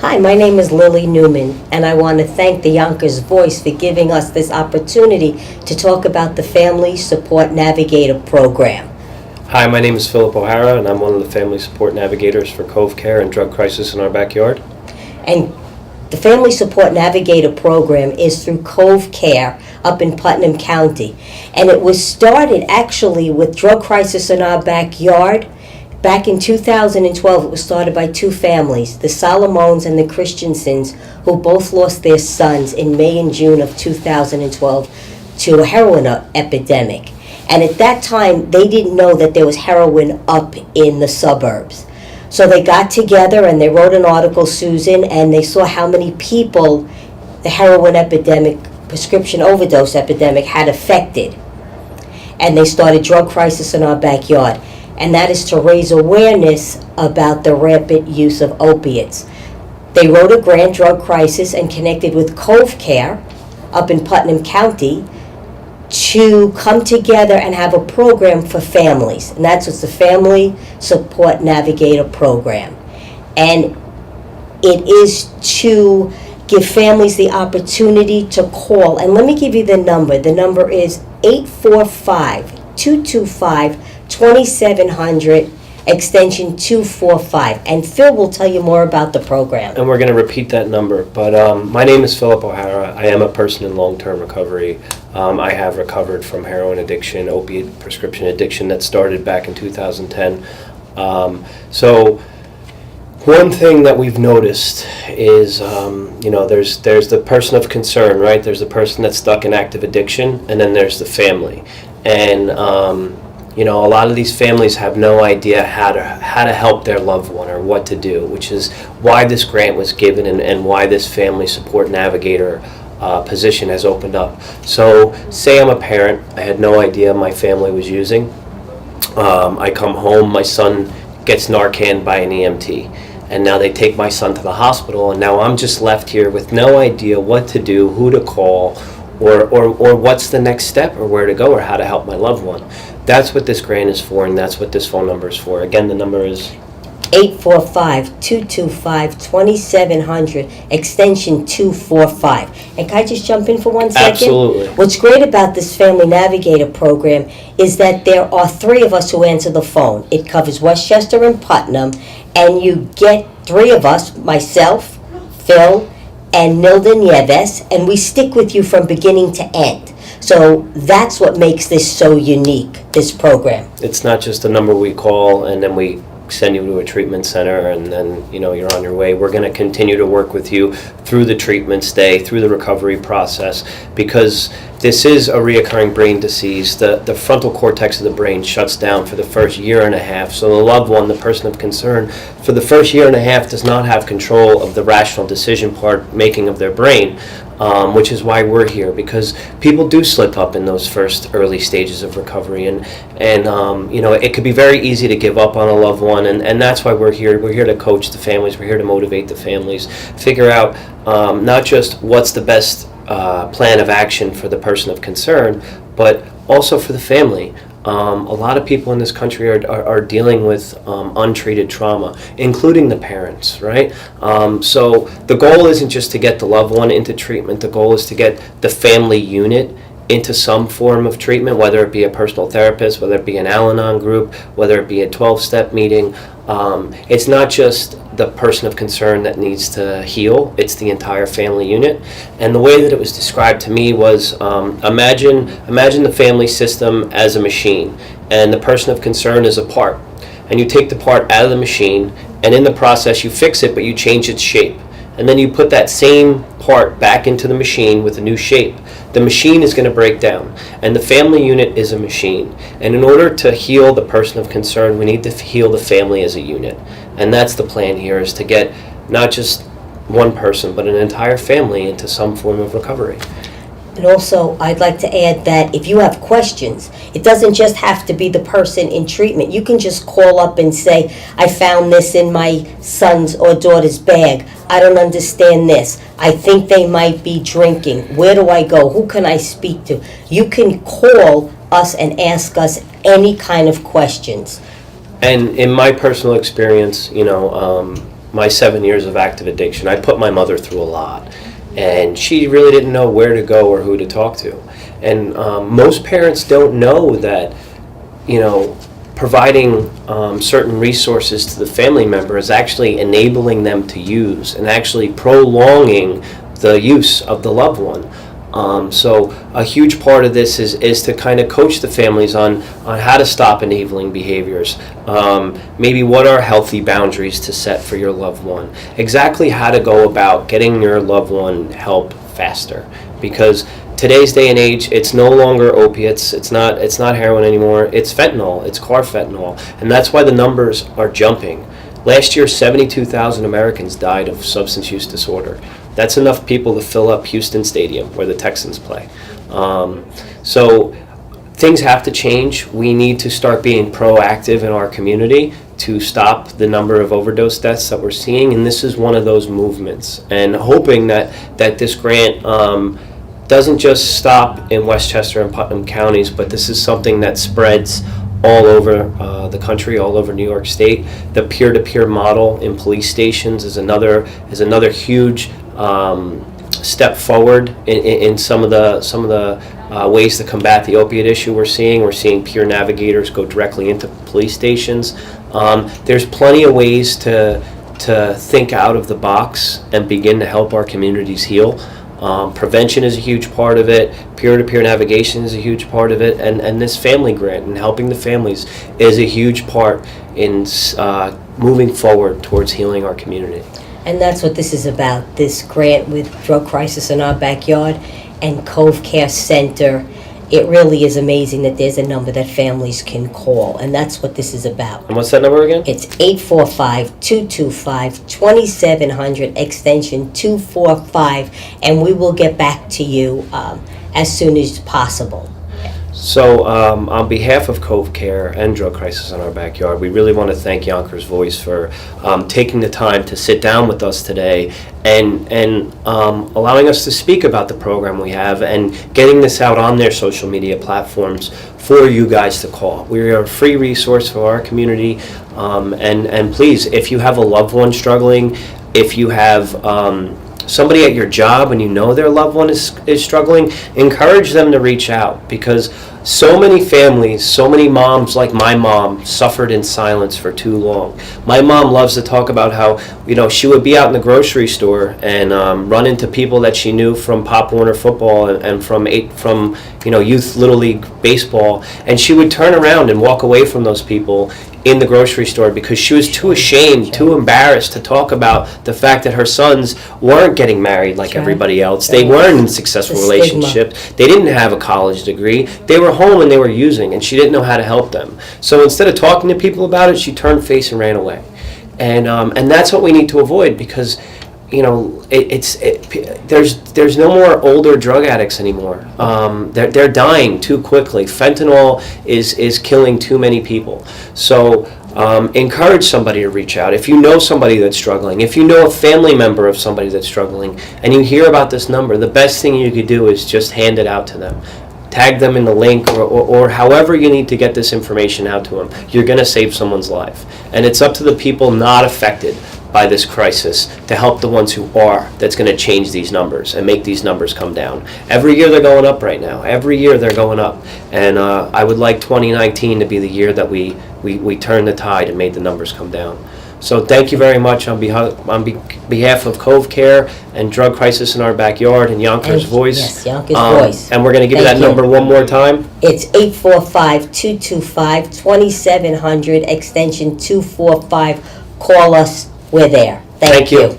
Hi, my name is Lily Newman, and I want to thank the Yonkers Voice for giving us this opportunity to talk about the Family Support Navigator program. Hi, my name is Philip O'Hara, and I'm one of the Family Support Navigators for Cove Care and Drug Crisis in Our Backyard. And the Family Support Navigator program is through Cove Care up in Putnam County. And it was started actually with Drug Crisis in Our Backyard. Back in 2012, it was started by two families, the Salomones and the Christiansons, who both lost their sons in May and June of 2012 to a heroin epidemic. And at that time, they didn't know that there was heroin up in the suburbs. So they got together and they wrote an article, Susan, and they saw how many people the heroin epidemic, prescription overdose epidemic had affected. And they started Drug Crisis in Our Backyard. And that is to raise awareness about the rampant use of opiates. They wrote a grant, Drug Crisis, and connected with Cove Care up in Putnam County to come together and have a program for families. And that's what's the Family Support Navigator program. And it is to give families the opportunity to call. And let me give you the number. The number is 845-225-2700, extension 245. And Phil will tell you more about the program. And we're going to repeat that number. But my name is Philip O'Hara. I am a person in long-term recovery. I have recovered from heroin addiction, opiate prescription addiction that started back in 2010. So one thing that we've noticed is, there's the person of concern, right? There's the person that's stuck in active addiction, and then there's the family. And a lot of these families have no idea how to help their loved one or what to do, which is why this grant was given and why this Family Support Navigator position has opened up. So say I'm a parent, I had no idea my family was using. I come home, my son gets Narcan by an EMT, and now they take my son to the hospital, and now I'm just left here with no idea what to do, who to call, or what's the next step, or where to go, or how to help my loved one. That's what this grant is for, and that's what this phone number is for. Again, the number is 845-225-2700, extension 245. And can I just jump in for 1 second? Absolutely. What's great about this Family Navigator program is that there are three of us who answer the phone. It covers Westchester and Putnam, and you get three of us, myself, Phil, and Nilda Nieves, and we stick with you from beginning to end. So that's what makes this so unique, this program. It's not just a number we call and then we send you to a treatment center and then you're on your way. We're going to continue to work with you through the treatment stay, through the recovery process, because this is a reoccurring brain disease. The frontal cortex of the brain shuts down for the first year and a half. So the loved one, the person of concern, for the first year and a half does not have control of the rational decision part making of their brain. Which is why we're here, because people do slip up in those first early stages of recovery, and it could be very easy to give up on a loved one, and that's why we're here. We're here to coach the families. We're here to motivate the families, figure out not just what's the best plan of action for the person of concern, but also for the family. A lot of people in this country are dealing with untreated trauma, including the parents, right? So the goal isn't just to get the loved one into treatment. The goal is to get the family unit into some form of treatment, whether it be a personal therapist, whether it be an Al-Anon group, whether it be a 12-step meeting. It's not just the person of concern that needs to heal, it's the entire family unit. And the way that it was described to me was, imagine the family system as a machine, and the person of concern is a part. And you take the part out of the machine, and in the process you fix it, but you change its shape. And then you put that same part back into the machine with a new shape. The machine is going to break down, and the family unit is a machine. And in order to heal the person of concern, we need to heal the family as a unit. And that's the plan here, is to get not just one person, but an entire family into some form of recovery. And also, I'd like to add that if you have questions, it doesn't just have to be the person in treatment. You can just call up and say, I found this in my son's or daughter's bag. I don't understand this. I think they might be drinking. Where do I go? Who can I speak to? You can call us and ask us any kind of questions. And in my personal experience, my 7 years of active addiction, I put my mother through a lot. And she really didn't know where to go or who to talk to. And most parents don't know that, providing certain resources to the family member is actually enabling them to use and actually prolonging the use of the loved one. So a huge part of this is to kind of coach the families on how to stop enabling behaviors. Maybe what are healthy boundaries to set for your loved one. Exactly how to go about getting your loved one help faster. Because today's day and age, it's no longer opiates, it's not heroin anymore, it's fentanyl, it's carfentanil. And that's why the numbers are jumping. Last year, 72,000 Americans died of substance use disorder. That's enough people to fill up Houston Stadium, where the Texans play. So things have to change. We need to start being proactive in our community to stop the number of overdose deaths that we're seeing, and this is one of those movements. And hoping that this grant doesn't just stop in Westchester and Putnam counties, but this is something that spreads all over the country, all over New York State. The peer-to-peer model in police stations is another huge step forward in some of the ways to combat the opiate issue we're seeing. We're seeing peer navigators go directly into police stations. There's plenty of ways to think out of the box and begin to help our communities heal. Prevention is a huge part of it. Peer-to-peer navigation is a huge part of it. And this family grant and helping the families is a huge part in moving forward towards healing our community. And that's what this is about, this grant with Drug Crisis in Our Backyard and Cove Care Center. It really is amazing that there's a number that families can call, and that's what this is about. And what's that number again? It's 845-225-2700, extension 245, and we will get back to you as soon as possible. So on behalf of Cove Care and Drug Crisis in Our Backyard, we really want to thank Yonkers Voice for taking the time to sit down with us today and allowing us to speak about the program we have and getting this out on their social media platforms for you guys to call. We are a free resource for our community, and please, if you have a loved one struggling, if you have somebody at your job and you know their loved one is struggling, encourage them to reach out, because so many families, so many moms like my mom suffered in silence for too long. My mom loves to talk about how, she would be out in the grocery store and run into people that she knew from Pop Warner football and from youth Little League baseball, and she would turn around and walk away from those people in the grocery store because she was too ashamed, too embarrassed to talk about the fact that her sons weren't getting married like everybody else. They weren't in successful relationships. They didn't have a college degree. They were home and they were using, and she didn't know how to help them. So instead of talking to people about it, she turned face and ran away. And that's what we need to avoid, because there's no more older drug addicts anymore. They're dying too quickly. Fentanyl is killing too many people. So encourage somebody to reach out. If you know somebody that's struggling, if you know a family member of somebody that's struggling, and you hear about this number, the best thing you could do is just hand it out to them. Tag them in the link or however you need to get this information out to them. You're going to save someone's life. And it's up to the people not affected by this crisis to help the ones who are, that's going to change these numbers and make these numbers come down. Every year they're going up right now. Every year they're going up. And I would like 2019 to be the year that we turned the tide and made the numbers come down. So thank you very much on behalf of Cove Care and Drug Crisis in Our Backyard and Yonkers Voice. Yes, Yonkers Voice. And we're going to give you that number one more time. It's 845-225-2700, extension 245. Call us. We're there. Thank you.